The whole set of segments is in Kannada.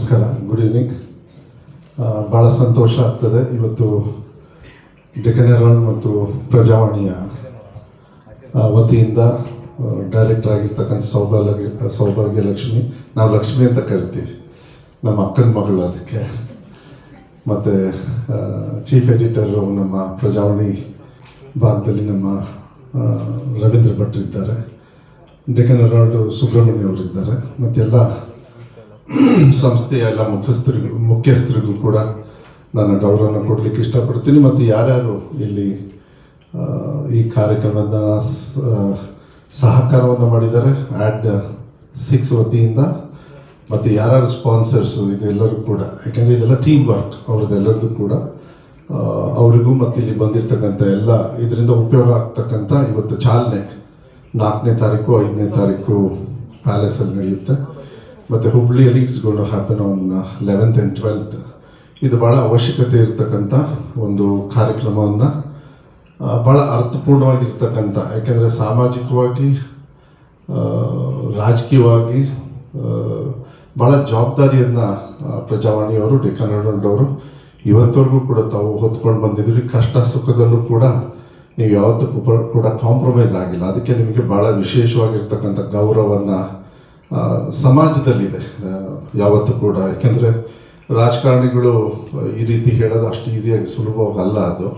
ನಮಸ್ಕಾರ, ಗುಡ್ ಈವ್ನಿಂಗ್. ಭಾಳ ಸಂತೋಷ ಆಗ್ತದೆ ಇವತ್ತು ಡೆಕ್ಕನ್ ಹೆರಾಲ್ಡ್ ಮತ್ತು ಪ್ರಜಾವಾಣಿಯ ವತಿಯಿಂದ ಡೈರೆಕ್ಟರ್ ಆಗಿರ್ತಕ್ಕಂಥ ಸೌಭಾಗ್ಯ ಲಕ್ಷ್ಮಿ, ನಾವು ಲಕ್ಷ್ಮಿ ಅಂತ ಕರಿತೀವಿ, ನಮ್ಮ ಅಕ್ಕನ ಮಗಳು ಅದಕ್ಕೆ. ಮತ್ತು ಚೀಫ್ ಎಡಿಟರು ನಮ್ಮ ಪ್ರಜಾವಾಣಿ ಭಾಗದಲ್ಲಿ ನಮ್ಮ ರವೀಂದ್ರ ಭಟ್ರು ಇದ್ದಾರೆ, ಡೆಕ್ಕನ್ ಹೆರಾಲ್ಡ್ ಸುಬ್ರಹ್ಮಣ್ಯ ಅವರಿದ್ದಾರೆ, ಮತ್ತೆಲ್ಲ ಸಂಸ್ಥೆಯ ಎಲ್ಲ ಮುಖ್ಯಸ್ಥರಿಗೂ ಕೂಡ ನನ್ನ ಗೌರವನ ಕೊಡಲಿಕ್ಕೆ ಇಷ್ಟಪಡ್ತೀನಿ. ಮತ್ತು ಯಾರ್ಯಾರು ಇಲ್ಲಿ ಈ ಕಾರ್ಯಕ್ರಮದ ಸಹಕಾರವನ್ನು ಮಾಡಿದ್ದಾರೆ AD6 ವತಿಯಿಂದ, ಮತ್ತು ಯಾರ್ಯಾರು ಸ್ಪಾನ್ಸರ್ಸು ಇದೆಲ್ಲರೂ ಕೂಡ, ಯಾಕೆಂದರೆ ಇದೆಲ್ಲ ಟೀಮ್ ವರ್ಕ್ ಅವ್ರದ್ದೆಲ್ಲರದ್ದು ಕೂಡ, ಅವರಿಗೂ ಮತ್ತು ಇಲ್ಲಿ ಬಂದಿರತಕ್ಕಂಥ ಎಲ್ಲ ಇದರಿಂದ ಉಪಯೋಗ ಆಗ್ತಕ್ಕಂಥ ಇವತ್ತು ಚಾಲನೆ 4ನೇ ತಾರೀಕು 5ನೇ ತಾರೀಕು ಪ್ಯಾಲೇಸಲ್ಲಿ ನಡೆಯುತ್ತೆ. ಮತ್ತು ಹುಬ್ಳಿಯಲ್ಲಿ it's gone to happen on 11th and 12th. ಇದು ಭಾಳ ಅವಶ್ಯಕತೆ ಇರತಕ್ಕಂಥ ಒಂದು ಕಾರ್ಯಕ್ರಮವನ್ನು, ಭಾಳ ಅರ್ಥಪೂರ್ಣವಾಗಿರ್ತಕ್ಕಂಥ, ಯಾಕೆಂದರೆ ಸಾಮಾಜಿಕವಾಗಿ ರಾಜಕೀಯವಾಗಿ ಭಾಳ ಜವಾಬ್ದಾರಿಯನ್ನು ಪ್ರಜಾವಾಣಿಯವರು, ಡೆಕ್ಕನ್ ಹೆರಾಲ್ಡ್ ಅವರು ಇವತ್ತವರೆಗೂ ಕೂಡ ತಾವು ಹೊತ್ಕೊಂಡು ಬಂದಿದ್ದೀರಿ. ಕಷ್ಟ ಸುಖದಲ್ಲೂ ಕೂಡ ನೀವು ಯಾವತ್ತೂ ಕೂಡ ಕಾಂಪ್ರಮೈಸ್ ಆಗಿಲ್ಲ. ಅದಕ್ಕೆ ನಿಮಗೆ ಭಾಳ ವಿಶೇಷವಾಗಿರ್ತಕ್ಕಂಥ ಗೌರವವನ್ನು ಸಮಾಜದಲ್ಲಿದೆ ಯಾವತ್ತೂ ಕೂಡ. ಯಾಕೆಂದರೆ ರಾಜಕಾರಣಿಗಳು ಈ ರೀತಿ ಹೇಳೋದು ಅಷ್ಟು ಈಸಿಯಾಗಿ ಸುಲಭವಾಗಲ್ಲ ಅದು,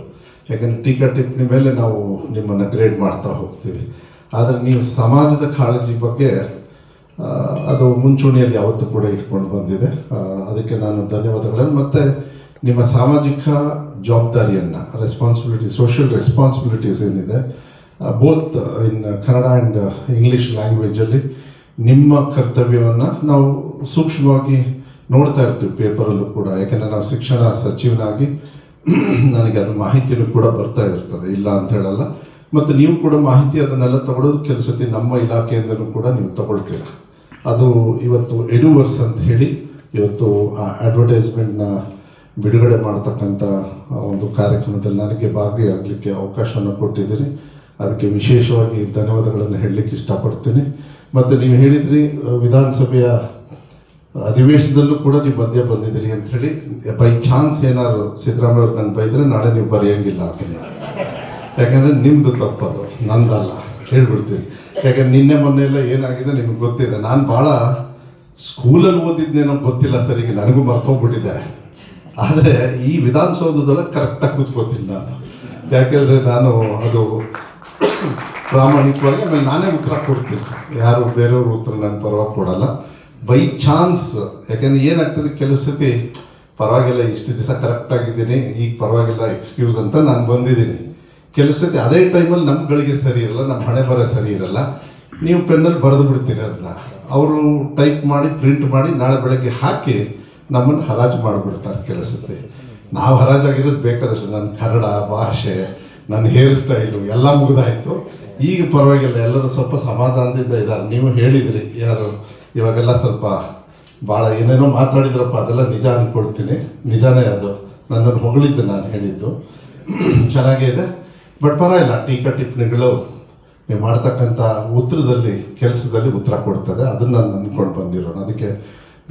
ಯಾಕೆಂದರೆ ಟೀಕಾ ಟಿಪ್ಪಣಿ ಮೇಲೆ ನಾವು ನಿಮ್ಮನ್ನು ಗ್ರೇಡ್ ಮಾಡ್ತಾ ಹೋಗ್ತೀವಿ. ಆದರೆ ನೀವು ಸಮಾಜದ ಕಾಳಜಿ ಬಗ್ಗೆ ಅದು ಮುಂಚೂಣಿಯಲ್ಲಿ ಯಾವತ್ತೂ ಕೂಡ ಇಟ್ಕೊಂಡು ಬಂದಿದೆ. ಅದಕ್ಕೆ ನಾನು ಧನ್ಯವಾದಗಳನ್ನು, ಮತ್ತು ನಿಮ್ಮ ಸಾಮಾಜಿಕ ಜವಾಬ್ದಾರಿಯನ್ನು, ಸೋಷಿಯಲ್ ರೆಸ್ಪಾನ್ಸಿಬಿಲಿಟೀಸ್ ಏನಿದೆ, both in Kannada and English ಲ್ಯಾಂಗ್ವೇಜಲ್ಲಿ ನಿಮ್ಮ ಕರ್ತವ್ಯವನ್ನು ನಾವು ಸೂಕ್ಷ್ಮವಾಗಿ ನೋಡ್ತಾ ಇರ್ತೀವಿ ಪೇಪರಲ್ಲೂ ಕೂಡ. ಯಾಕೆಂದರೆ ನಾವು ಶಿಕ್ಷಣ ಸಚಿವನಾಗಿ ನನಗೆ ಅದು ಮಾಹಿತಿನೂ ಕೂಡ ಬರ್ತಾ ಇರ್ತದೆ, ಇಲ್ಲ ಅಂತ ಹೇಳಲ್ಲ. ಮತ್ತು ನೀವು ಕೂಡ ಮಾಹಿತಿ ಅದನ್ನೆಲ್ಲ ತಗೊಳ್ಳೋದು ಕೆಲಸತಿ ನಮ್ಮ ಇಲಾಖೆಯಿಂದಲೂ ಕೂಡ ನೀವು ತಗೊಳ್ತೀರ. ಅದು ಇವತ್ತು ಎಡುವರ್ಸ್ ಅಂತ ಹೇಳಿ ಇವತ್ತು ಆ ಅಡ್ವರ್ಟೈಸ್ಮೆಂಟ್ನ ಬಿಡುಗಡೆ ಮಾಡ್ತಕ್ಕಂಥ ಒಂದು ಕಾರ್ಯಕ್ರಮದಲ್ಲಿ ನನಗೆ ಭಾಗಿಯಾಗಲಿಕ್ಕೆ ಅವಕಾಶವನ್ನು ಕೊಟ್ಟಿದ್ದೀರಿ. ಅದಕ್ಕೆ ವಿಶೇಷವಾಗಿ ಧನ್ಯವಾದಗಳನ್ನು ಹೇಳಲಿಕ್ಕೆ ಇಷ್ಟಪಡ್ತೀನಿ. ಮತ್ತು ನೀವು ಹೇಳಿದ್ರಿ ವಿಧಾನಸಭೆಯ ಅಧಿವೇಶನದಲ್ಲೂ ಕೂಡ ನೀವು ಮಧ್ಯೆ ಬಂದಿದ್ದೀರಿ ಅಂಥೇಳಿ. ಬೈ ಚಾನ್ಸ್ ಏನಾದ್ರು ಸಿದ್ದರಾಮಯ್ಯ ಅವ್ರು ನಂಗೆ ಬೈದರೆ ನಾಳೆ ನೀವು ಬರೆಯೋಂಗಿಲ್ಲ ಅದನ್ನು, ಯಾಕಂದರೆ ನಿಮ್ಮದು ತಪ್ಪದು, ನಂದಲ್ಲ ಹೇಳ್ಬಿಡ್ತೀನಿ. ಯಾಕಂದರೆ ನಿನ್ನೆ ಮೊನ್ನೆ ಎಲ್ಲ ಏನಾಗಿದೆ ನಿಮ್ಗೆ ಗೊತ್ತಿದೆ. ನಾನು ಭಾಳ ಸ್ಕೂಲಲ್ಲಿ ಓದಿದ್ನೇನೋ ಗೊತ್ತಿಲ್ಲ ಸರಿಗೆ, ನನಗೂ ಮರ್ತೋಗ್ಬಿಟ್ಟಿದೆ. ಆದರೆ ಈ ವಿಧಾನಸೌಧದೊಳಗೆ ಕರೆಕ್ಟಾಗಿ ಕೂತ್ಕೋತೀನಿ ನಾನು, ಯಾಕೆಂದರೆ ನಾನು ಅದು ಪ್ರಾಮಾಣಿಕವಾಗಿ ಆಮೇಲೆ ನಾನೇ ಉತ್ತರ ಕೊಡ್ತೀನಿ, ಯಾರು ಬೇರೆಯವ್ರ ಉತ್ತರ ನಾನು ಪರವಾಗಿ ಕೊಡಲ್ಲ. ಬೈ ಚಾನ್ಸ್, ಯಾಕೆಂದರೆ ಏನಾಗ್ತದೆ ಕೆಲವು ಸತಿ ಪರವಾಗಿಲ್ಲ ಇಷ್ಟು ದಿವಸ ಕರೆಕ್ಟಾಗಿದ್ದೀನಿ, ಈಗ ಪರವಾಗಿಲ್ಲ ಎಕ್ಸ್ಕ್ಯೂಸ್ ಅಂತ ನಾನು ಬಂದಿದ್ದೀನಿ. ಕೆಲವು ಸತಿ ಅದೇ ಟೈಮಲ್ಲಿ ನಮ್ಗಳಿಗೆ ಸರಿ ಇರಲ್ಲ, ನಮ್ಮ ಹಣೆ ಬರ ಸರಿ ಇರಲ್ಲ. ನೀವು ಪೆನ್ನಲ್ಲಿ ಬರೆದು ಬಿಡ್ತೀರಿ ಅದನ್ನ, ಅವರು ಟೈಪ್ ಮಾಡಿ ಪ್ರಿಂಟ್ ಮಾಡಿ ನಾಳೆ ಬೆಳಗ್ಗೆ ಹಾಕಿ ನಮ್ಮನ್ನು ಹರಾಜು ಮಾಡಿಬಿಡ್ತಾರೆ ಕೆಲವು ಸತಿ. ನಾವು ಹರಾಜಾಗಿರೋದು ಬೇಕಾದಷ್ಟು, ನನ್ನ ಕನ್ನಡ ಭಾಷೆ, ನನ್ನ ಹೇರ್ ಸ್ಟೈಲು ಎಲ್ಲ ಮುಗಿದಾಯಿತು. ಈಗ ಪರವಾಗಿಲ್ಲ, ಎಲ್ಲರೂ ಸ್ವಲ್ಪ ಸಮಾಧಾನದಿಂದ ಇದ್ದಾರೆ. ನೀವು ಹೇಳಿದ್ರಿ ಯಾರು ಇವಾಗೆಲ್ಲ ಸ್ವಲ್ಪ ಭಾಳ ಏನೇನೋ ಮಾತಾಡಿದ್ರಪ್ಪ, ಅದೆಲ್ಲ ನಿಜ ಅಂದ್ಕೊಳ್ತೀನಿ. ನಿಜಾನೇ ಅದು, ನನ್ನನ್ನು ಹೊಗಳಿದ್ದು ನಾನು ಹೇಳಿದ್ದು ಚೆನ್ನಾಗೇ ಇದೆ. ಬಟ್ ಪರವಾಗಿಲ್ಲ, ಟೀಕಾ ಟಿಪ್ಪಣಿಗಳು ನೀವು ಮಾಡ್ತಕ್ಕಂಥ ಉತ್ತರದಲ್ಲಿ ಕೆಲಸದಲ್ಲಿ ಉತ್ತರ ಕೊಡ್ತದೆ, ಅದನ್ನು ನಾನು ನಂಬ್ಕೊಂಡು ಬಂದಿರೋಣ. ಅದಕ್ಕೆ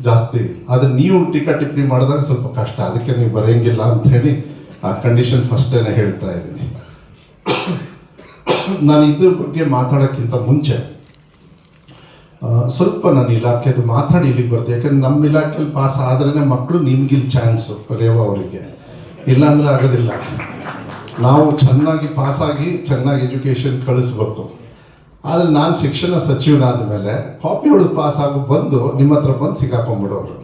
ಜಾಸ್ತಿ ಆದರೆ ನೀವು ಟೀಕಾ ಟಿಪ್ಪಣಿ ಮಾಡಿದಾಗ ಸ್ವಲ್ಪ ಕಷ್ಟ, ಅದಕ್ಕೆ ನೀವು ಬರೆಯೋಂಗಿಲ್ಲ ಅಂಥೇಳಿ ಆ ಕಂಡೀಷನ್ ಫಸ್ಟೇನೆ ಹೇಳ್ತಾ ಇದ್ದೀನಿ. ನಾನು ಇದ್ರ ಬಗ್ಗೆ ಮಾತಾಡೋಕ್ಕಿಂತ ಮುಂಚೆ ಸ್ವಲ್ಪ ನನ್ನ ಇಲಾಖೆದು ಮಾತಾಡಿ ಇಲ್ಲಿಗೆ ಬರ್ತೀವಿ. ಯಾಕಂದರೆ ನಮ್ಮ ಇಲಾಖೆಯಲ್ಲಿ ಪಾಸ್ ಆದ್ರೇ ಮಕ್ಕಳು ನಿಮ್ಗಿಲ್ಲಿ ಚಾನ್ಸು ರೇವಾ ಅವರಿಗೆ, ಇಲ್ಲಾಂದರೆ ಆಗೋದಿಲ್ಲ. ನಾವು ಚೆನ್ನಾಗಿ ಪಾಸಾಗಿ ಚೆನ್ನಾಗಿ ಎಜುಕೇಷನ್ ಕಳಿಸ್ಬೇಕು. ಆದರೆ ನಾನು ಶಿಕ್ಷಣ ಸಚಿವನಾದ ಮೇಲೆ ಕಾಪಿ ಹೊಡೆದು ಪಾಸಾಗೋ ಬಂದು ನಿಮ್ಮ ಹತ್ರ ಬಂದು ಸಿಕ್ಕಾಕೊಂಡ್ಬಿಡೋರು.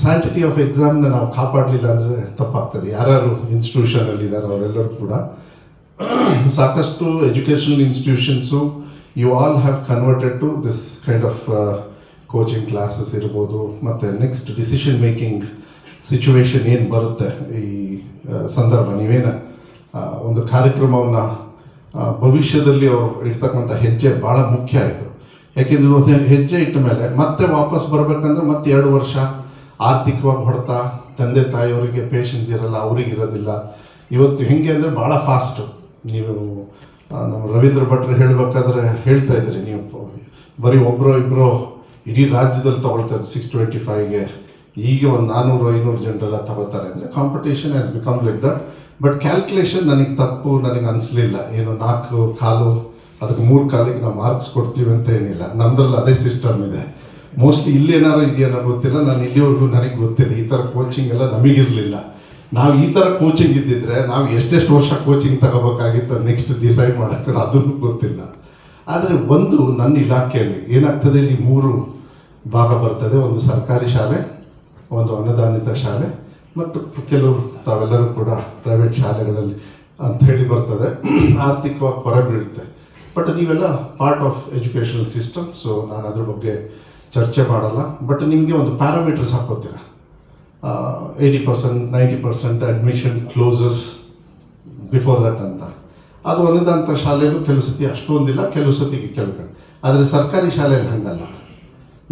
ಸ್ಯಾಂಟಿಟಿ ಆಫ್ ಎಕ್ಸಾಮ್ನ ನಾವು ಕಾಪಾಡಲಿಲ್ಲ ಅಂದರೆ ತಪ್ಪಾಗ್ತದೆ. ಯಾರ್ಯಾರು ಇನ್ಸ್ಟಿಟ್ಯೂಷನಲ್ಲಿದ್ದಾರೆ ಅವರೆಲ್ಲರೂ ಕೂಡ, ಸಾಕಷ್ಟು educational institutions you all have converted to this kind of coaching classes ಇರ್ಬೋದು. ಮತ್ತು ನೆಕ್ಸ್ಟ್ ಡಿಸಿಷನ್ ಮೇಕಿಂಗ್ ಸಿಚುವೇಶನ್ ಏನು ಬರುತ್ತೆ ಈ ಸಂದರ್ಭ, ನೀವೇನು ಒಂದು ಕಾರ್ಯಕ್ರಮವನ್ನು ಭವಿಷ್ಯದಲ್ಲಿ ಅವರು ಇಡ್ತಕ್ಕಂಥ ಹೆಜ್ಜೆ ಭಾಳ ಮುಖ್ಯ ಆಯಿತು. ಯಾಕೆಂದರೆ ಹೆಜ್ಜೆ ಇಟ್ಟ ಮೇಲೆ ಮತ್ತೆ ವಾಪಸ್ ಬರಬೇಕಂದ್ರೆ ಮತ್ತೆ 2 ವರ್ಷ ಆರ್ಥಿಕವಾಗಿ ಹೊಡೆತ, ತಂದೆ ತಾಯಿಯವರಿಗೆ ಪೇಷನ್ಸ್ ಇರಲ್ಲ, ಅವ್ರಿಗಿರೋದಿಲ್ಲ. ಇವತ್ತು ಹೇಗೆ ಅಂದರೆ ಭಾಳ ಫಾಸ್ಟು. ನೀವು ನಮ್ಮ ರವೀಂದ್ರ ಭಟ್ರು ಹೇಳಬೇಕಾದ್ರೆ ಹೇಳ್ತಾ ಇದ್ರಿ, ನೀವು ಬರೀ ಒಬ್ಬರೋ ಇಬ್ಬರೋ ಇಡೀ ರಾಜ್ಯದಲ್ಲಿ ತೊಗೊಳ್ತಾರೆ 625ಗೆ, ಈಗ ಒಂದು 400-500 ಜನರೆಲ್ಲ ತಗೋತಾರೆ ಅಂದರೆ competition has become like that. But calculation ನನಗೆ ತಪ್ಪು ನನಗೆ ಅನಿಸ್ಲಿಲ್ಲ. ಏನು 4 ಕಾಲು ಅದಕ್ಕೆ 3 ಕಾಲಿಗೆ ನಾವು ಮಾರ್ಕ್ಸ್ ಕೊಡ್ತೀವಿ ಅಂತ ಏನಿಲ್ಲ, ನಮ್ಮದ್ರಲ್ಲಿ ಅದೇ ಸಿಸ್ಟಮ್ ಇದೆ. ಮೋಸ್ಟ್ಲಿ ಇಲ್ಲೇನಾರು ಇದೆಯೋ ಗೊತ್ತಿಲ್ಲ, ನಾನು ಇಲ್ಲಿವರೆಗೂ ನನಗೆ ಗೊತ್ತಿಲ್ಲ. ಈ ಥರ ಕೋಚಿಂಗ್ ಎಲ್ಲ ನಮಗಿರಲಿಲ್ಲ. ನಾವು ಈ ಥರ ಕೋಚಿಂಗ್ ಇದ್ದಿದ್ರೆ ನಾವು ಎಷ್ಟೆಷ್ಟು ವರ್ಷ ಕೋಚಿಂಗ್ ತಗೋಬೇಕಾಗಿತ್ತು ನೆಕ್ಸ್ಟ್ ಡಿಸೈಡ್ ಮಾಡೋಕ್ಕೆ ಅದನ್ನು ಗೊತ್ತಿಲ್ಲ. ಆದರೆ ಒಂದು ನನ್ನ ಇಲಾಖೆಯಲ್ಲಿ ಏನಾಗ್ತದೆ, ಇಲ್ಲಿ 3 ಭಾಗ ಬರ್ತದೆ. ಒಂದು ಸರ್ಕಾರಿ ಶಾಲೆ, ಒಂದು ಅನುದಾನಿತ ಶಾಲೆ, ಮತ್ತು ಕೆಲವರು ತಾವೆಲ್ಲರೂ ಕೂಡ ಪ್ರೈವೇಟ್ ಶಾಲೆಗಳಲ್ಲಿ ಅಂತ ಹೇಳಿ ಬರ್ತದೆ. ಆರ್ಥಿಕವಾಗಿ ಹೊರ ಬೀಳುತ್ತೆ. ಬಟ್ ನೀವೆಲ್ಲ part of educational system, so ನಾನು ಅದ್ರ ಬಗ್ಗೆ ಚರ್ಚೆ ಮಾಡಲ್ಲ. ಬಟ್ ನಿಮಗೆ ಒಂದು ಪ್ಯಾರಾಮೀಟರ್ಸ್ ಹಾಕೋತೀರ, 80%, 90% ಅಡ್ಮಿಷನ್ ಕ್ಲೋಸಸ್ ಬಿಫೋರ್ ದಟ್ ಅಂತ. ಅದು ಅನುದಾನಿತ ಶಾಲೆಯಲ್ಲೂ ಕೆಲವು ಸತಿ ಅಷ್ಟೊಂದಿಲ್ಲ, ಕೆಲವು ಸತಿಗೆ ಕೆಲವು ಕಡೆ. ಆದರೆ ಸರ್ಕಾರಿ ಶಾಲೆಯಲ್ಲಿ ಹಂಗಲ್ಲ.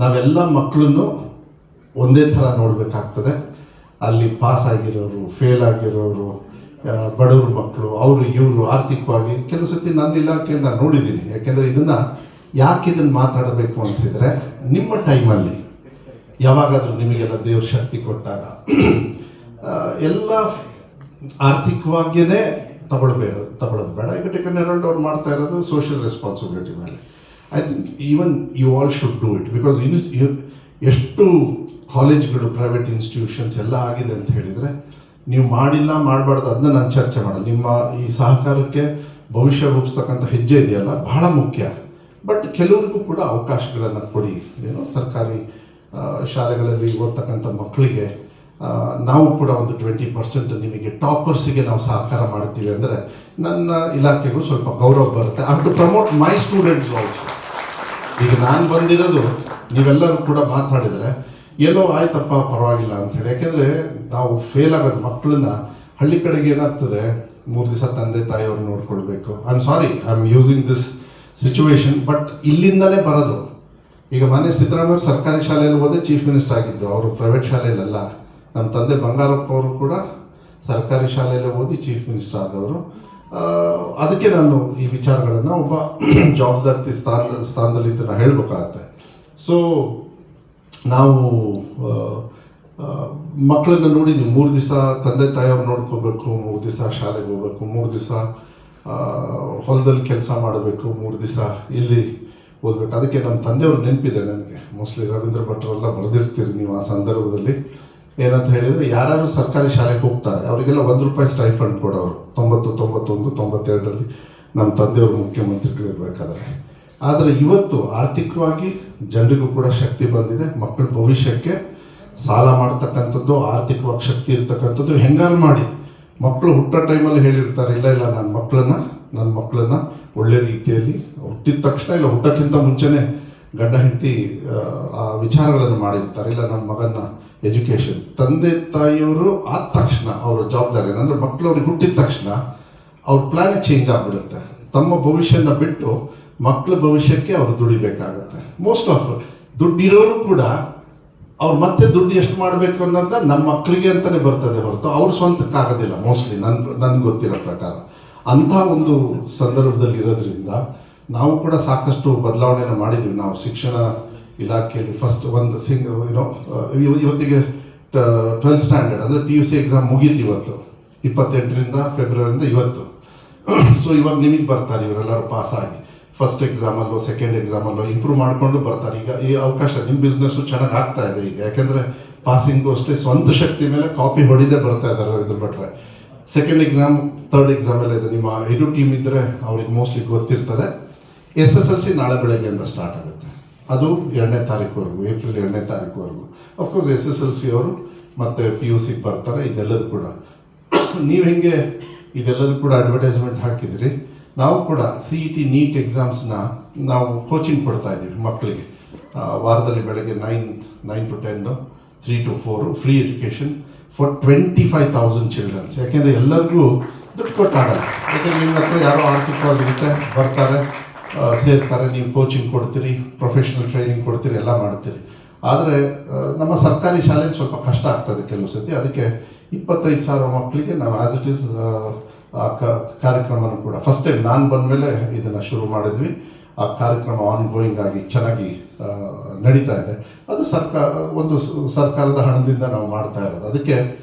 ನಾವೆಲ್ಲ ಮಕ್ಕಳನ್ನು ಒಂದೇ ಥರ ನೋಡಬೇಕಾಗ್ತದೆ. ಅಲ್ಲಿ ಪಾಸ್ ಆಗಿರೋರು, ಫೇಲ್ ಆಗಿರೋರು, ಬಡವ್ರ ಮಕ್ಕಳು, ಅವರು ಇವರು ಆರ್ಥಿಕವಾಗಿ ಕೆಲವು ಸತಿ ನನ್ನ ಇಲಾಖೆಯಲ್ಲಿ ನಾನು ನೋಡಿದ್ದೀನಿ. ಯಾಕೆಂದರೆ ಇದನ್ನು ಮಾತಾಡಬೇಕು ಅನಿಸಿದರೆ ನಿಮ್ಮ ಟೈಮಲ್ಲಿ ಯಾವಾಗಾದರೂ ನಿಮಗೆಲ್ಲ ದೇವ್ರ ಶಕ್ತಿ ಕೊಟ್ಟಾಗ ಎಲ್ಲ ಆರ್ಥಿಕವಾಗಿಯೇ ತಗೊಳ್ಳೋದು ಬೇಡ. ಈಗ ಡೆಕ್ಕನ್ ಹೆರಾಲ್ಡ್ ಅವ್ರು ಮಾಡ್ತಾ ಇರೋದು ಸೋಷಿಯಲ್ ರೆಸ್ಪಾನ್ಸಿಬಿಲಿಟಿ ಮೇಲೆ. I think even you all should do it. Because ಎಷ್ಟು ಕಾಲೇಜ್ಗಳು, ಪ್ರೈವೇಟ್ ಇನ್ಸ್ಟಿಟ್ಯೂಷನ್ಸ್ ಎಲ್ಲ ಆಗಿದೆ ಅಂತ ಹೇಳಿದರೆ ನೀವು ಮಾಡಬಾರ್ದು, ಅದನ್ನ ನಾನು ಚರ್ಚೆ ಮಾಡಲ್ಲ. ನಿಮ್ಮ ಈ ಸಹಕಾರಕ್ಕೆ ಭವಿಷ್ಯ ರೂಪಿಸ್ತಕ್ಕಂಥ ಹೆಜ್ಜೆ ಇದೆಯಲ್ಲ ಬಹಳ ಮುಖ್ಯ. ಬಟ್ ಕೆಲವ್ರಿಗೂ ಕೂಡ ಅವಕಾಶಗಳನ್ನು ಕೊಡಿ. ಸರ್ಕಾರಿ ಶಾಲೆಗಳಲ್ಲಿ ಓದ್ತಕ್ಕಂಥ ಮಕ್ಕಳಿಗೆ ನಾವು ಕೂಡ ಒಂದು 20% ನಿಮಗೆ ಟಾಪರ್ಸಿಗೆ ನಾವು ಸಹಕಾರ ಮಾಡ್ತೀವಿ ಅಂದರೆ ನನ್ನ ಇಲಾಖೆಗೂ ಸ್ವಲ್ಪ ಗೌರವ ಬರುತ್ತೆ. I have to promote my students also. ಈಗ ನಾನು ಬಂದಿರೋದು ನೀವೆಲ್ಲರೂ ಕೂಡ ಮಾತಾಡಿದರೆ ಎಲ್ಲೋ ಆಯ್ತಪ್ಪ ಪರವಾಗಿಲ್ಲ ಅಂಥೇಳಿ. ಯಾಕೆಂದರೆ ನಾವು ಫೇಲ್ ಆಗೋದು ಮಕ್ಕಳನ್ನ ಹಳ್ಳಿ ಕಡೆಗೆ ಏನಾಗ್ತದೆ, 3 ದಿವಸ ತಂದೆ ತಾಯಿಯವ್ರು ನೋಡ್ಕೊಳ್ಬೇಕು. I am using this situation, but ಇಲ್ಲಿಂದಲೇ ಬರೋದು. ಈಗ ಮೊನ್ನೆ ಸಿದ್ದರಾಮಯ್ಯ ಸರ್ಕಾರಿ ಶಾಲೆಯಲ್ಲಿ ಓದಿ ಚೀಫ್ ಮಿನಿಸ್ಟರ್ ಆಗಿದ್ದು, ಅವರು ಪ್ರೈವೇಟ್ ಶಾಲೆಯಲ್ಲ. ನಮ್ಮ ತಂದೆ ಬಂಗಾರಪ್ಪ ಅವರು ಕೂಡ ಸರ್ಕಾರಿ ಶಾಲೆಯಲ್ಲೇ ಓದಿ ಚೀಫ್ ಮಿನಿಸ್ಟರ್ ಆದವರು. ಅದಕ್ಕೆ ನಾನು ಈ ವಿಚಾರಗಳನ್ನು ಒಬ್ಬ ಜವಾಬ್ದಾರಿ ಸ್ಥಾನದಲ್ಲಿದ್ದು ನಾನು ಹೇಳಬೇಕಾಗತ್ತೆ. ಸೊ ನಾವು ಮಕ್ಕಳನ್ನು ನೋಡಿದ್ವಿ, 3 ದಿವಸ ತಂದೆ ತಾಯಿಯವ್ರು ನೋಡ್ಕೋಬೇಕು, 3 ದಿವಸ ಶಾಲೆಗೆ ಹೋಗ್ಬೇಕು, 3 ದಿವಸ ಹೊಲದಲ್ಲಿ ಕೆಲಸ ಮಾಡಬೇಕು, 3 ದಿವಸ ಇಲ್ಲಿ ಓದಬೇಕು. ಅದಕ್ಕೆ ನಮ್ಮ ತಂದೆಯವ್ರು ನೆನಪಿದೆ ನನಗೆ. ಮೋಸ್ಟ್ಲಿ ರವೀಂದ್ರ ಭಟ್ರೆಲ್ಲ ಬರೆದಿರ್ತೀರಿ ನೀವು ಆ ಸಂದರ್ಭದಲ್ಲಿ. ಏನಂತ ಹೇಳಿದರೆ, ಯಾರು ಸರ್ಕಾರಿ ಶಾಲೆಗೆ ಹೋಗ್ತಾರೆ ಅವರಿಗೆಲ್ಲ ₹1 ಸ್ಟೈಫಂಡ್ ಕೊಡೋರು. 90, 91, 92ರಲ್ಲಿ ನಮ್ಮ ತಂದೆಯವರು ಮುಖ್ಯಮಂತ್ರಿಗಳಿರಬೇಕಾದ್ರೆ. ಆದರೆ ಇವತ್ತು ಆರ್ಥಿಕವಾಗಿ ಜನರಿಗೂ ಕೂಡ ಶಕ್ತಿ ಬಂದಿದೆ. ಮಕ್ಕಳ ಭವಿಷ್ಯಕ್ಕೆ ಸಾಲ ಮಾಡ್ತಕ್ಕಂಥದ್ದು, ಆರ್ಥಿಕವಾಗಿ ಶಕ್ತಿ ಇರ್ತಕ್ಕಂಥದ್ದು ಹೆಂಗಾರು ಮಾಡಿ. ಮಕ್ಕಳು ಹುಟ್ಟೋ ಟೈಮಲ್ಲಿ ಹೇಳಿರ್ತಾರೆ, ಇಲ್ಲ ನನ್ನ ಮಕ್ಕಳನ್ನ ಒಳ್ಳೆ ರೀತಿಯಲ್ಲಿ ಹುಟ್ಟಿದ ತಕ್ಷಣ, ಇಲ್ಲ ಹುಟ್ಟೋಕ್ಕಿಂತ ಮುಂಚೆನೇ ಗಂಡ ಹೆಂಡತಿ ಆ ವಿಚಾರಗಳನ್ನು ಮಾಡಿರ್ತಾರೆ. ಇಲ್ಲ ನಮ್ಮ ಮಗನ ಎಜುಕೇಷನ್, ತಂದೆ ತಾಯಿಯವರು ಆದ ತಕ್ಷಣ ಅವರ ಜವಾಬ್ದಾರಿ ಏನಂದರೆ ಮಕ್ಕಳು ಅವ್ರಿಗೆ ಹುಟ್ಟಿದ ತಕ್ಷಣ ಅವ್ರ ಪ್ಲ್ಯಾನೇ ಚೇಂಜ್ ಆಗಿಬಿಡುತ್ತೆ. ತಮ್ಮ ಭವಿಷ್ಯನ ಬಿಟ್ಟು ಮಕ್ಕಳ ಭವಿಷ್ಯಕ್ಕೆ ಅವರು ದುಡಿಬೇಕಾಗತ್ತೆ. ಮೋಸ್ಟ್ ಆಫ್ ದುಡ್ಡಿರೋರು ಕೂಡ ಅವ್ರು ಮತ್ತೆ ದುಡ್ಡು ಎಷ್ಟು ಮಾಡಬೇಕು ಅನ್ನೋದನ್ನ ನಮ್ಮ ಮಕ್ಕಳಿಗೆ ಅಂತಲೇ ಬರ್ತದೆ ಹೊರತು ಅವ್ರ ಸ್ವಂತಕ್ಕಾಗೋದಿಲ್ಲ. ಮೋಸ್ಟ್ಲಿ ನನ್ಗೆ ಗೊತ್ತಿರೋ ಪ್ರಕಾರ ಅಂಥ ಒಂದು ಸಂದರ್ಭದಲ್ಲಿ ಇರೋದ್ರಿಂದ ನಾವು ಕೂಡ ಸಾಕಷ್ಟು ಬದಲಾವಣೆಯನ್ನು ಮಾಡಿದ್ವಿ. ನಾವು ಶಿಕ್ಷಣ ಇಲಾಖೆಯಲ್ಲಿ ಫಸ್ಟ್ ಒಂದು ಇವತ್ತಿಗೆ 12th ಸ್ಟ್ಯಾಂಡರ್ಡ್ ಅಂದರೆ PUC ಎಕ್ಸಾಮ್ ಮುಗೀತು ಇವತ್ತು, 28ರಿಂದ ಫೆಬ್ರವರಿಯಿಂದ ಇವತ್ತು. ಸೊ ಇವಾಗ ನಿಮಗೆ ಬರ್ತಾರೆ ಇವರೆಲ್ಲರೂ ಪಾಸಾಗಿ, ಫಸ್ಟ್ ಎಕ್ಸಾಮಲ್ಲೋ ಸೆಕೆಂಡ್ ಎಕ್ಸಾಮಲ್ಲೋ ಇಂಪ್ರೂವ್ ಮಾಡಿಕೊಂಡು ಬರ್ತಾರೆ. ಈಗ ಈ ಅವಕಾಶ ನಿಮ್ಮ ಬಿಸ್ನೆಸ್ಸು ಚೆನ್ನಾಗಿ ಆಗ್ತಾ ಇದೆ ಈಗ. ಯಾಕೆಂದರೆ ಪಾಸಿಂಗು ಅಷ್ಟೇ ಸ್ವಂತ ಶಕ್ತಿ ಮೇಲೆ ಕಾಪಿ ಹೊಡಿದೇ ಬರ್ತಾ ಇದ್ದಾರೆ. ಇದ್ರ ಬಿಟ್ಟರೆ ಸೆಕೆಂಡ್ ಎಕ್ಸಾಮ್, ಥರ್ಡ್ ಎಕ್ಸಾಮ್ ಎಲ್ಲ ಇದೆ. ನಿಮ್ಮ ಎಡು ಟೀಮ್ ಇದ್ದರೆ ಅವ್ರಿಗೆ ಮೋಸ್ಟ್ಲಿ ಗೊತ್ತಿರ್ತದೆ. SSLC ನಾಳೆ ಬೆಳಗ್ಗೆಯಿಂದ ಸ್ಟಾರ್ಟ್ ಆಗುತ್ತೆ. ಅದು 2ನೇ ತಾರೀಕುವರೆಗೂ, ಏಪ್ರಿಲ್ 2ನೇ ತಾರೀಕುವರೆಗೂ. ಅಫ್ಕೋರ್ಸ್ SSLC ಅವರು ಮತ್ತು PUCಗೆ ಬರ್ತಾರೆ. ಇದೆಲ್ಲದೂ ಕೂಡ ನೀವು ಹೆಂಗೆ ಇದೆಲ್ಲದೂ ಕೂಡ ಅಡ್ವರ್ಟೈಸ್ಮೆಂಟ್ ಹಾಕಿದಿರಿ. ನಾವು ಕೂಡ CET ನೀಟ್ ಎಕ್ಸಾಮ್ಸ್ನ ನಾವು ಕೋಚಿಂಗ್ ಕೊಡ್ತಾ ಇದ್ದೀವಿ ಮಕ್ಕಳಿಗೆ. ವಾರದಲ್ಲಿ ಬೆಳಗ್ಗೆ 9 to 10, 3 to 4 free education for 25,000 childrens. ಯಾಕೆಂದರೆ ಎಲ್ಲರಿಗೂ ದುಡ್ಡು ಕೊಟ್ಟಾಗಲ್ಲ. ಯಾಕೆಂದರೆ ನಿಮ್ಮ ಹತ್ರ ಯಾರೋ ಆರ್ಥಿಕವಾಗಿರುತ್ತೆ, ಬರ್ತಾರೆ, ಸೇರ್ತಾರೆ, ನೀವು ಕೋಚಿಂಗ್ ಕೊಡ್ತೀರಿ, ಪ್ರೊಫೆಷ್ನಲ್ ಟ್ರೈನಿಂಗ್ ಕೊಡ್ತೀರಿ, ಎಲ್ಲ ಮಾಡ್ತೀರಿ. ಆದರೆ ನಮ್ಮ ಸರ್ಕಾರಿ ಶಾಲೆಯಲ್ಲಿ ಸ್ವಲ್ಪ ಕಷ್ಟ ಆಗ್ತದೆ ಕೆಲವು ಸತಿ. ಅದಕ್ಕೆ 25,000 ಮಕ್ಕಳಿಗೆ ನಾವು ಆ್ಯಸ್ ಇಟ್ ಈಸ್ ಕಾರ್ಯಕ್ರಮನೂ ಕೂಡ ಫಸ್ಟ್ ಟೈಮ್ ನಾನು ಬಂದ ಮೇಲೆ ಇದನ್ನು ಶುರು ಮಾಡಿದ್ವಿ. ಆ ಕಾರ್ಯಕ್ರಮ ಆನ್ಗೋಯಿಂಗ್ ಆಗಿ ಚೆನ್ನಾಗಿ ನಡೀತಾ ಇದೆ. ಅದು ಸರ್ಕಾರದ ಹಣದಿಂದ ನಾವು ಮಾಡ್ತಾ ಇರೋದು. ಅದಕ್ಕೆ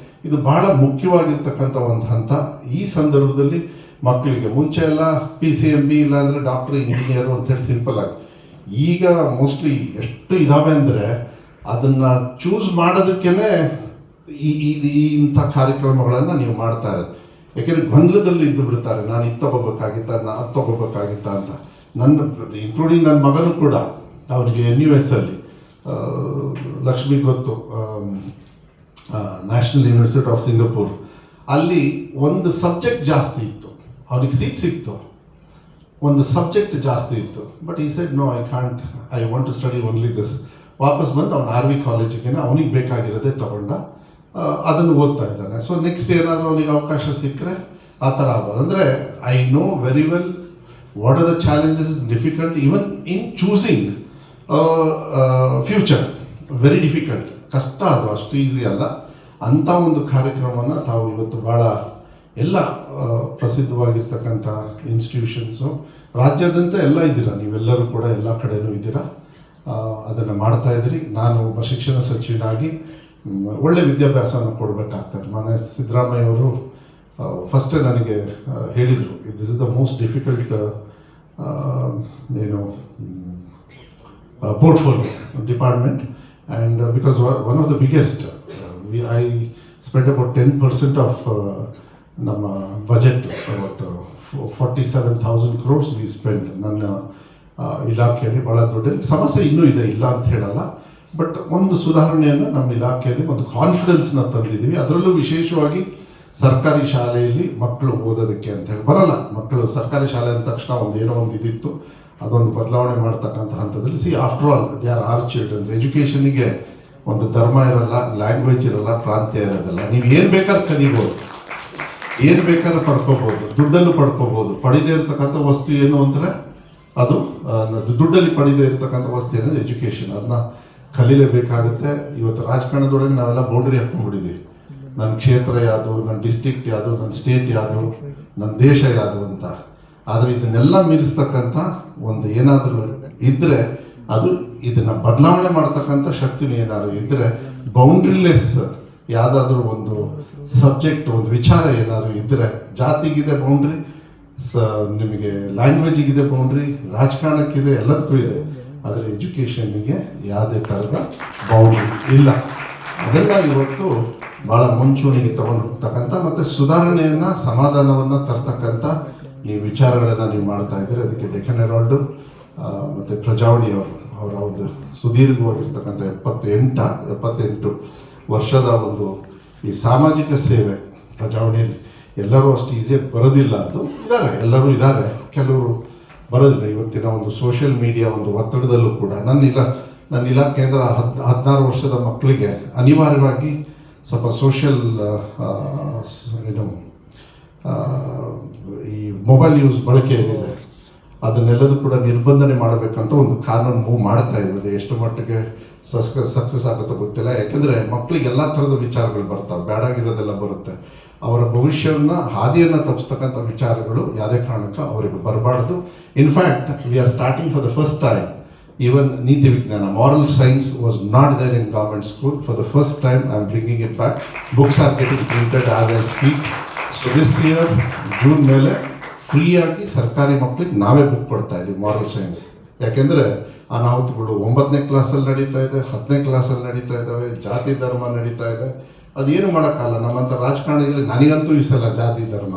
ಇದು ಬಹಳ ಮುಖ್ಯವಾಗಿರ್ತಕ್ಕಂಥ ಒಂದು ಹಂತ. ಈ ಸಂದರ್ಭದಲ್ಲಿ ಮಕ್ಕಳಿಗೆ ಮುಂಚೆ ಎಲ್ಲ PCMB ಇಲ್ಲಾಂದರೆ ಡಾಕ್ಟ್ರು ಇಂಜಿನಿಯರು ಅಂತೇಳಿ ಸಿಂಪಲ್ ಆಗಿ, ಈಗ ಮೋಸ್ಟ್ಲಿ ಎಷ್ಟು ಇದ್ದಾವೆ ಅಂದರೆ ಅದನ್ನು ಚೂಸ್ ಮಾಡೋದಕ್ಕೇ ಇಂಥ ಕಾರ್ಯಕ್ರಮಗಳನ್ನು ನೀವು ಮಾಡ್ತಾ ಇರೋದು. ಯಾಕೆಂದರೆ ಗೊಂದಲದಲ್ಲಿ ಇದ್ದು ಬಿಡ್ತಾರೆ, ನಾನು ಇದು ತೊಗೋಬೇಕಾಗಿತ್ತ, ನಾನು ಅದು ತೊಗೋಬೇಕಾಗಿತ್ತ ಅಂತ. ಇನ್ಕ್ಲೂಡಿಂಗ್ ನನ್ನ ಮಗನೂ ಕೂಡ, ಅವನಿಗೆ NUS ಅಲ್ಲಿ ಲಕ್ಷ್ಮಿ ಗೊತ್ತು, ನ್ಯಾಷನಲ್ ಯೂನಿವರ್ಸಿಟಿ ಆಫ್ ಸಿಂಗಪೂರ್, ಅಲ್ಲಿ ಒಂದು ಸಬ್ಜೆಕ್ಟ್ ಜಾಸ್ತಿ ಇತ್ತು, ಅವ್ರಿಗೆ ಸೀಟ್ ಸಿಕ್ತು, ಒಂದು ಸಬ್ಜೆಕ್ಟ್ ಜಾಸ್ತಿ ಇತ್ತು. ಬಟ್ ಈ side no, I want to study only this. ವಾಪಸ್ ಬಂದು ಅವ್ನು RV ಕಾಲೇಜಿಗೆ ಅವನಿಗೆ ಬೇಕಾಗಿರೋದೇ ತಗೊಂಡ, ಅದನ್ನು ಓದ್ತಾ ಇದ್ದಾನೆ. ಸೊ ನೆಕ್ಸ್ಟ್ ಏನಾದರೂ ಅವನಿಗೆ ಅವಕಾಶ ಸಿಕ್ಕರೆ ಆ ಥರ ಆಗ್ಬೋದು. ಅಂದರೆ I know very well what are the challenges, difficult even in choosing future, very difficult, ಕಷ್ಟ, ಅದು ಅಷ್ಟು ಈಸಿ ಅಲ್ಲ. ಅಂಥ ಒಂದು ಕಾರ್ಯಕ್ರಮವನ್ನು ತಾವು ಇವತ್ತು ಭಾಳ ಎಲ್ಲ ಪ್ರಸಿದ್ಧವಾಗಿರ್ತಕ್ಕಂಥ ಇನ್ಸ್ಟಿಟ್ಯೂಷನ್ಸು ರಾಜ್ಯಾದ್ಯಂತ ಎಲ್ಲ ಇದ್ದೀರಾ, ನೀವೆಲ್ಲರೂ ಕೂಡ ಎಲ್ಲ ಕಡೆಯೂ ಇದ್ದೀರಾ, ಅದನ್ನು ಮಾಡ್ತಾ ಇದ್ದೀರಿ. ನಾನು ಒಬ್ಬ ಶಿಕ್ಷಣ ಸಚಿವನಾಗಿ ಒಳ್ಳೆ ವಿದ್ಯಾಭ್ಯಾಸವನ್ನು ಕೊಡಬೇಕಾಗ್ತದೆ. ಮನೆ ಸಿದ್ದರಾಮಯ್ಯ ಅವರು ಫಸ್ಟೇ ನನಗೆ ಹೇಳಿದರು, this is the most difficult portfolio department, and because one of the biggest, I spent about 10% of ನಮ್ಮ budget, about 47,000 crores we spent ನನ್ನ ಇಲಾಖೆಯಲ್ಲಿ. ಭಾಳ ದೊಡ್ಡ ಸಮಸ್ಯೆ ಇನ್ನೂ ಇದೆ, ಇಲ್ಲ ಅಂತ ಹೇಳಲ್ಲ, ಬಟ್ ಒಂದು ಸುಧಾರಣೆಯನ್ನು ನಮ್ಮ ಇಲಾಖೆಯಲ್ಲಿ ಒಂದು ಕಾನ್ಫಿಡೆನ್ಸ್ನ ತಂದಿದ್ದೀವಿ. ಅದರಲ್ಲೂ ವಿಶೇಷವಾಗಿ ಸರ್ಕಾರಿ ಶಾಲೆಯಲ್ಲಿ ಮಕ್ಕಳು ಓದೋದಕ್ಕೆ ಅಂತ ಹೇಳಿ ಬರಲ್ಲ, ಮಕ್ಕಳು ಸರ್ಕಾರಿ ಶಾಲೆ ಅಂದ ತಕ್ಷಣ ಏನೋ ಒಂದು ಇದಿತ್ತು, ಅದೊಂದು ಬದಲಾವಣೆ ಮಾಡ್ತಕ್ಕಂಥ ಹಂತದಲ್ಲಿ. After all they are are childrens. ಎಜುಕೇಷನಿಗೆ ಒಂದು ಧರ್ಮ ಇರಲ್ಲ, ಲ್ಯಾಂಗ್ವೇಜ್ ಇರಲ್ಲ, ಪ್ರಾಂತ್ಯ ಇರೋದಿಲ್ಲ. ನೀವು ಏನು ಬೇಕಾದ್ರೂ ಕಲಿಬೋದು, ಏನು ಬೇಕಾದ್ರೂ ಪಡ್ಕೋಬೋದು, ದುಡ್ಡಲ್ಲೂ ಪಡ್ಕೋಬೋದು. ಪಡೆದೇ ಇರತಕ್ಕಂಥ ವಸ್ತು ಏನು ಅಂದರೆ ಅದು ದುಡ್ಡಲ್ಲಿ ಪಡೆದೇ ಇರತಕ್ಕಂಥ ವಸ್ತು ಏನಂದರೆ ಎಜುಕೇಷನ್. ಅದನ್ನ ಕಲೀಲೇಬೇಕಾಗುತ್ತೆ. ಇವತ್ತು ರಾಜಕಾರಣದೊಳಗೆ ನಾವೆಲ್ಲ ಬೌಂಡ್ರಿ ಹಾಕ್ಕೊಂಡ್ಬಿಟ್ಟಿದ್ದೀವಿ, ನನ್ನ ಕ್ಷೇತ್ರ ಯಾವುದು, ನನ್ನ ಡಿಸ್ಟ್ರಿಕ್ಟ್ ಯಾವುದು, ನನ್ನ ಸ್ಟೇಟ್ ಯಾವುದು, ನನ್ನ ದೇಶ ಯಾವುದು ಅಂತ. ಆದರೆ ಇದನ್ನೆಲ್ಲ ಮೀರಿಸ್ತಕ್ಕಂಥ ಒಂದು ಏನಾದರೂ ಇದ್ದರೆ, ಅದು ಇದನ್ನು ಬದಲಾವಣೆ ಮಾಡ್ತಕ್ಕಂಥ ಶಕ್ತಿನೂ ಏನಾದರೂ ಇದ್ದರೆ, ಬೌಂಡ್ರಿಲೆಸ್ ಯಾವುದಾದ್ರೂ ಒಂದು ಸಬ್ಜೆಕ್ಟ್, ಒಂದು ವಿಚಾರ ಏನಾದರೂ ಇದ್ದರೆ, ಜಾತಿಗಿದೆ ಬೌಂಡ್ರಿ, ನಿಮಗೆ ಲ್ಯಾಂಗ್ವೇಜಿಗಿದೆ ಬೌಂಡ್ರಿ, ರಾಜಕಾರಣಕ್ಕಿದೆ, ಎಲ್ಲದಕ್ಕೂ ಇದೆ. ಆದರೆ ಎಜುಕೇಷನ್ನಿಗೆ ಯಾವುದೇ ಥರದ ಬೌಂಡ್ರಿ ಇಲ್ಲ. ಅದೆಲ್ಲ ಇವತ್ತು ಭಾಳ ಮುಂಚೂಣಿಗೆ ತಗೊಂಡು ಹೋಗ್ತಕ್ಕಂಥ ಮತ್ತು ಸುಧಾರಣೆಯನ್ನು, ಸಮಾಧಾನವನ್ನು ತರ್ತಕ್ಕಂಥ ಈ ವಿಚಾರಗಳನ್ನು ನೀವು ಮಾಡ್ತಾ ಇದ್ದೀರಿ. ಅದಕ್ಕೆ ಡೆಕ್ಕನ್ ಹೆರಾಲ್ಡು ಮತ್ತು ಪ್ರಜಾವಾಣಿ ಅವರ ಒಂದು ಸುದೀರ್ಘವಾಗಿರ್ತಕ್ಕಂಥ 78 ವರ್ಷದ ಒಂದು ಈ ಸಾಮಾಜಿಕ ಸೇವೆ ಪ್ರಜಾವಾಣಿಯಲ್ಲಿ. ಎಲ್ಲರೂ ಅಷ್ಟು ಈಸಿಯಾಗಿ ಬರೋದಿಲ್ಲ, ಅದು ಇದ್ದಾರೆ, ಎಲ್ಲರೂ ಇದ್ದಾರೆ, ಕೆಲವರು ಬರೋದಿಲ್ಲ. ಇವತ್ತಿನ ಒಂದು ಸೋಷಿಯಲ್ ಮೀಡಿಯಾ ಒಂದು ಒತ್ತಡದಲ್ಲೂ ಕೂಡ ನನ್ನ ಇಲಾಖೆ ಅಂದರೆ 16 ವರ್ಷದ ಮಕ್ಕಳಿಗೆ ಅನಿವಾರ್ಯವಾಗಿ ಸ್ವಲ್ಪ ಸೋಷಿಯಲ್ ಈ ಮೊಬೈಲ್ ಯೂಸ್ ಬಳಕೆ ಏನಿದೆ ಅದನ್ನೆಲ್ಲದೂ ಕೂಡ ನಿರ್ಬಂಧನೆ ಮಾಡಬೇಕಂತ ಒಂದು ಕಾನೂನು ಮೂವ್ ಮಾಡ್ತಾ ಇದ್ದಾರೆ. ಎಷ್ಟು ಮಟ್ಟಿಗೆ ಸಕ್ಸಸ್ ಆಗುತ್ತೋ ಗೊತ್ತಿಲ್ಲ. ಯಾಕೆಂದರೆ ಮಕ್ಕಳಿಗೆ ಎಲ್ಲ ಥರದ ವಿಚಾರಗಳು ಬರ್ತಾವೆ, ಬೇಡಾಗಿರೋದೆಲ್ಲ ಬರುತ್ತೆ. ಅವರ ಭವಿಷ್ಯವನ್ನು, ಹಾದಿಯನ್ನು ತಪ್ಪಿಸ್ತಕ್ಕಂಥ ವಿಚಾರಗಳು ಯಾವುದೇ ಕಾರಣಕ್ಕೆ ಅವರಿಗೆ ಬರಬಾರ್ದು. In fact we are starting for the first time, even ನೀತಿ ವಿಜ್ಞಾನ, moral science was not there in government school. For the first time I am bringing it back. Books are getting printed as I speak. So this year June ಮೇಲೆ ಫ್ರೀಯಾಗಿ ಸರ್ಕಾರಿ ಮಕ್ಕಳಿಗೆ ನಾವೇ ಬುಕ್ ಕೊಡ್ತಾ ಇದ್ದೀವಿ ಮಾರಲ್ ಸೈನ್ಸ್. ಯಾಕೆಂದರೆ ಅನಾಹುತಗಳು 9ನೇ ಕ್ಲಾಸಲ್ಲಿ ನಡೀತಾ ಇದೆ, 10ನೇ ಕ್ಲಾಸಲ್ಲಿ ನಡೀತಾ ಇದ್ದಾವೆ, ಜಾತಿ ಧರ್ಮ ನಡೀತಾ ಇದೆ. ಅದೇನು ಮಾಡೋಕ್ಕಲ್ಲ. ನಮ್ಮಂಥ ರಾಜಕಾರಣಿಗಳು, ನನಗಂತೂ ಇಷ್ಟಲ್ಲ ಜಾತಿ ಧರ್ಮ,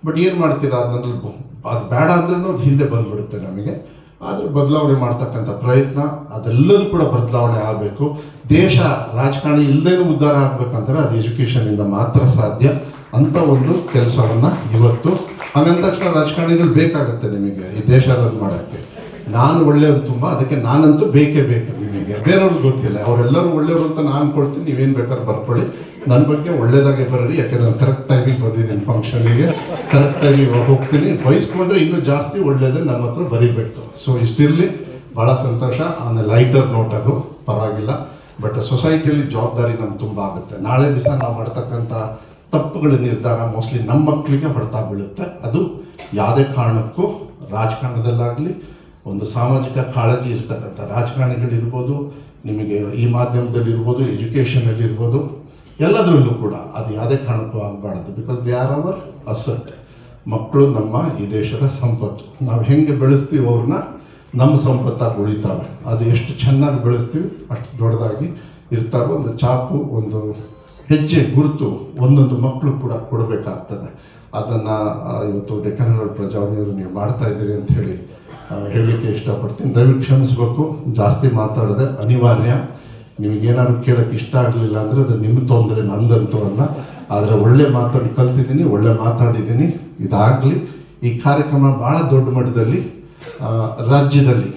ಬಟ್ ಏನು ಮಾಡ್ತೀರಾ, ಅದರಲ್ಲಿ ಅದು ಬೇಡ ಅಂದ್ರೂ ಅದು ಹಿಂದೆ ಬಂದುಬಿಡುತ್ತೆ ನಮಗೆ. ಆದರೆ ಬದಲಾವಣೆ ಮಾಡ್ತಕ್ಕಂಥ ಪ್ರಯತ್ನ, ಅದೆಲ್ಲದೂ ಕೂಡ ಬದಲಾವಣೆ ಆಗಬೇಕು. ದೇಶ ರಾಜಕಾರಣಿ ಇಲ್ಲದೇನೂ ಉದ್ಧಾರ ಆಗಬೇಕಂದ್ರೆ ಅದು ಎಜುಕೇಷನಿಂದ ಮಾತ್ರ ಸಾಧ್ಯ. ಅಂಥ ಒಂದು ಕೆಲಸವನ್ನು ಇವತ್ತು, ಹಾಗಂದ ತಕ್ಷಣ ರಾಜಕಾರಣಿಗಳು ಬೇಕಾಗುತ್ತೆ ನಿಮಗೆ ಈ ದೇಶ ರನ್ ಮಾಡೋಕ್ಕೆ. ನಾನು ಒಳ್ಳೆಯವರು ತುಂಬ, ಅದಕ್ಕೆ ನಾನಂತೂ ಬೇಕೇ ಬೇಕು ನಿಮಗೆ, ಬೇರೆಯವ್ರಿಗೆ ಗೊತ್ತಿಲ್ಲ. ಅವರೆಲ್ಲರೂ ಒಳ್ಳೆಯವರು ಅಂತ ನಾನು ಕೊಡ್ತೀನಿ, ನೀವೇನು ಬೇಕಾದ್ರೂ ಬರ್ಕೊಳ್ಳಿ. ನನ್ನ ಬಗ್ಗೆ ಒಳ್ಳೆಯದಾಗೆ ಬರೋರಿ, ಯಾಕೆಂದರೆ ನಾನು ಕರೆಕ್ಟ್ ಟೈಮಿಗೆ ಬಂದಿದ್ದೀನಿ ಫಂಕ್ಷನಿಗೆ, ಕರೆಕ್ಟ್ ಟೈಮಿಗೆ ಹೋಗ್ತೀನಿ. ಬಯಸ್ಕೊಂಡ್ರೆ ಇನ್ನೂ ಜಾಸ್ತಿ ಒಳ್ಳೆಯದೇ ನನ್ನ ಹತ್ರ ಬರೀಬೇಕು. ಸೊ ಇಷ್ಟಿರಲಿ, ಭಾಳ ಸಂತೋಷ. ಆಮೇಲೆ ಲೈಟರ್ ನೋಟ್, ಅದು ಪರವಾಗಿಲ್ಲ, ಬಟ್ ಸೊಸೈಟಿಯಲ್ಲಿ ಜವಾಬ್ದಾರಿ ನಮ್ಗೆ ತುಂಬ ಆಗುತ್ತೆ. ನಾಳೆ ದಿವಸ ನಾವು ಮಾಡ್ತಕ್ಕಂಥ ತಪ್ಪುಗಳ ನಿರ್ಧಾರ ಮೋಸ್ಟ್ಲಿ ನಮ್ಮ ಮಕ್ಕಳಿಗೆ ಹೊಡೆತ ಬೀಳುತ್ತೆ. ಅದು ಯಾವುದೇ ಕಾರಣಕ್ಕೂ ರಾಜಕಾರಣದಲ್ಲಾಗಲಿ ಒಂದು ಸಾಮಾಜಿಕ ಕಾಳಜಿ ಇರ್ತಕ್ಕಂಥ ರಾಜಕಾರಣಿಗಳಿರ್ಬೋದು, ನಿಮಗೆ ಈ ಮಾಧ್ಯಮದಲ್ಲಿರ್ಬೋದು, ಎಜುಕೇಷನಲ್ಲಿರ್ಬೋದು, ಎಲ್ಲದರಲ್ಲೂ ಕೂಡ ಅದು ಯಾವುದೇ ಕಾರಣಕ್ಕೂ ಆಗಬಾರ್ದು. Because they are our asset. ಮಕ್ಕಳು ನಮ್ಮ ಈ ದೇಶದ ಸಂಪತ್ತು. ನಾವು ಹೆಂಗೆ ಬೆಳೆಸ್ತೀವಿ ಅವ್ರನ್ನ ನಮ್ಮ ಸಂಪತ್ತಾಗಿ ಉಳಿತಾವೆ. ಅದು ಎಷ್ಟು ಚೆನ್ನಾಗಿ ಬೆಳೆಸ್ತೀವಿ ಅಷ್ಟು ದೊಡ್ಡದಾಗಿ ಇರ್ತಾವೆ. ಒಂದು ಚಾಪು, ಒಂದು ಹೆಜ್ಜೆ ಗುರುತು ಒಂದೊಂದು ಮಕ್ಕಳು ಕೂಡ ಕೊಡಬೇಕಾಗ್ತದೆ. ಅದನ್ನು ಇವತ್ತು ಡೆಕ್ಕನ್ ಹೆರಾಲ್ಡ್ ಪ್ರಜಾವಾಣಿಯವರು ನೀವು ಮಾಡ್ತಾ ಇದ್ದೀರಿ ಅಂತ ಹೇಳಲಿಕ್ಕೆ ಇಷ್ಟಪಡ್ತೀನಿ. ದಯವಿಟ್ಟು ಕ್ಷಮಿಸಬೇಕು, ಜಾಸ್ತಿ ಮಾತಾಡದೆ ಅನಿವಾರ್ಯ. ನಿಮಗೇನಾದ್ರು ಕೇಳೋಕ್ಕೆ ಇಷ್ಟ ಆಗಲಿಲ್ಲ ಅಂದರೆ ಅದು ನಿಮ್ಮ ತೊಂದರೆ, ನಂದಂತೂ ಅಲ್ಲ. ಆದರೆ ಒಳ್ಳೆ ಮಾತನ್ನು ಕಲ್ತಿದ್ದೀನಿ, ಒಳ್ಳೆ ಮಾತಾಡಿದ್ದೀನಿ. ಇದಾಗಲಿ. ಈ ಕಾರ್ಯಕ್ರಮ ಭಾಳ ದೊಡ್ಡ ಮಟ್ಟದಲ್ಲಿ ರಾಜ್ಯದಲ್ಲಿ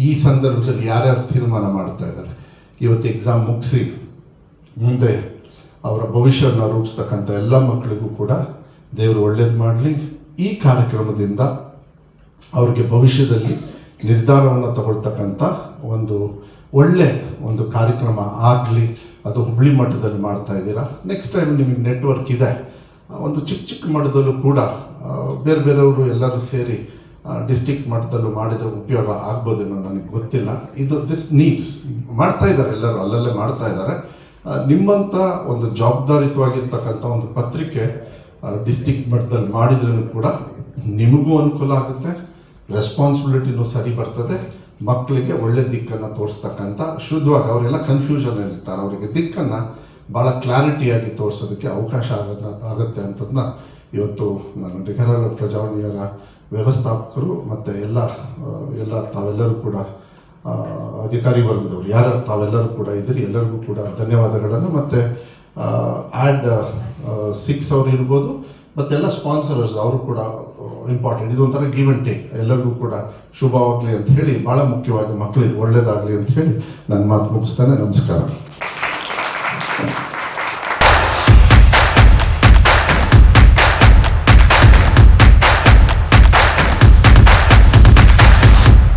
ಈ ಸಂದರ್ಭದಲ್ಲಿ ಯಾರ್ಯಾರು ತೀರ್ಮಾನ ಮಾಡ್ತಾ ಇದ್ದಾರೆ, ಇವತ್ತು ಎಕ್ಸಾಮ್ ಮುಗಿಸಿ ಮುಂದೆ ಅವರ ಭವಿಷ್ಯವನ್ನು ರೂಪಿಸ್ತಕ್ಕಂಥ ಎಲ್ಲ ಮಕ್ಕಳಿಗೂ ಕೂಡ ದೇವರು ಒಳ್ಳೇದು ಮಾಡಲಿ. ಈ ಕಾರ್ಯಕ್ರಮದಿಂದ ಅವ್ರಿಗೆ ಭವಿಷ್ಯದಲ್ಲಿ ನಿರ್ಧಾರವನ್ನು ತಗೊಳ್ತಕ್ಕಂಥ ಒಳ್ಳೆ ಒಂದು ಕಾರ್ಯಕ್ರಮ ಆಗಲಿ. ಅದು ಹುಬ್ಬಳ್ಳಿ ಮಟ್ಟದಲ್ಲಿ ಮಾಡ್ತಾ ಇದ್ದೀರಾ. ನೆಕ್ಸ್ಟ್ ಟೈಮ್ ನಿಮಗೆ ನೆಟ್ವರ್ಕ್ ಇದೆ, ಒಂದು ಚಿಕ್ಕ ಮಟ್ಟದಲ್ಲೂ ಕೂಡ ಬೇರೆ ಬೇರೆಯವರು ಎಲ್ಲರೂ ಸೇರಿ ಡಿಸ್ಟ್ರಿಕ್ಟ್ ಮಟ್ಟದಲ್ಲೂ ಮಾಡಿದರೆ ಉಪಯೋಗ ಆಗ್ಬೋದೇನೋ, ನನಗೆ ಗೊತ್ತಿಲ್ಲ. ದಿಸ್ ನೀಡ್ಸ್ ಮಾಡ್ತಾ ಇದ್ದಾರೆ, ಎಲ್ಲರೂ ಅಲ್ಲಲ್ಲೇ ಮಾಡ್ತಾ ಇದ್ದಾರೆ. ನಿಮ್ಮಂಥ ಒಂದು ಜವಾಬ್ದಾರಿತವಾಗಿರ್ತಕ್ಕಂಥ ಒಂದು ಪತ್ರಿಕೆ ಡಿಸ್ಟ್ರಿಕ್ಟ್ ಮಟ್ಟದಲ್ಲಿ ಮಾಡಿದ್ರೂ ಕೂಡ ನಿಮಗೂ ಅನುಕೂಲ ಆಗುತ್ತೆ, ರೆಸ್ಪಾನ್ಸಿಬಿಲಿಟಿನೂ ಸರಿ ಬರ್ತದೆ. ಮಕ್ಕಳಿಗೆ ಒಳ್ಳೆ ದಿಕ್ಕನ್ನು ತೋರಿಸ್ತಕ್ಕಂಥ ಶುದ್ಧವಾಗಿ, ಅವರೆಲ್ಲ ಕನ್ಫ್ಯೂಷನ್ ಇರ್ತಾರೆ, ಅವರಿಗೆ ದಿಕ್ಕನ್ನು ಭಾಳ ಕ್ಲಾರಿಟಿಯಾಗಿ ತೋರಿಸೋದಕ್ಕೆ ಅವಕಾಶ ಆಗುತ್ತೆ ಅಂತದನ್ನ ಇವತ್ತು ನಾನು ಡೆಕ್ಕನ್ ಹೆರಾಲ್ಡ್ ಪ್ರಜಾವಾಣಿಯವರ ವ್ಯವಸ್ಥಾಪಕರು ಮತ್ತು ಎಲ್ಲ ತಾವೆಲ್ಲರೂ ಕೂಡ ಅಧಿಕಾರಿ ವರ್ಗದವರು ಯಾರು ತಾವೆಲ್ಲರೂ ಕೂಡ ಇದ್ದೀರಿ, ಎಲ್ಲರಿಗೂ ಕೂಡ ಧನ್ಯವಾದಗಳನ್ನು. ಮತ್ತು ಆ್ಯಡ್ 6 ಅವರು ಇರ್ಬೋದು, ಮತ್ತೆಲ್ಲ ಸ್ಪಾನ್ಸರ್ಸ್ ಅವರು ಕೂಡ ಇಂಪಾರ್ಟೆಂಟ್. ಇದೊಂಥರ ಗಿವ್ ಆ್ಯಂಡ್ ಟೇಕ್. ಎಲ್ಲರಿಗೂ ಕೂಡ ಶುಭವಾಗಲಿ ಅಂತ ಹೇಳಿ, ಭಾಳ ಮುಖ್ಯವಾಗಿ ಮಕ್ಕಳಿಗೆ ಒಳ್ಳೆಯದಾಗಲಿ ಅಂತ ಹೇಳಿ ನನ್ನ ಮಾತು ಮುಗಿಸ್ತಾನೆ. ನಮಸ್ಕಾರ.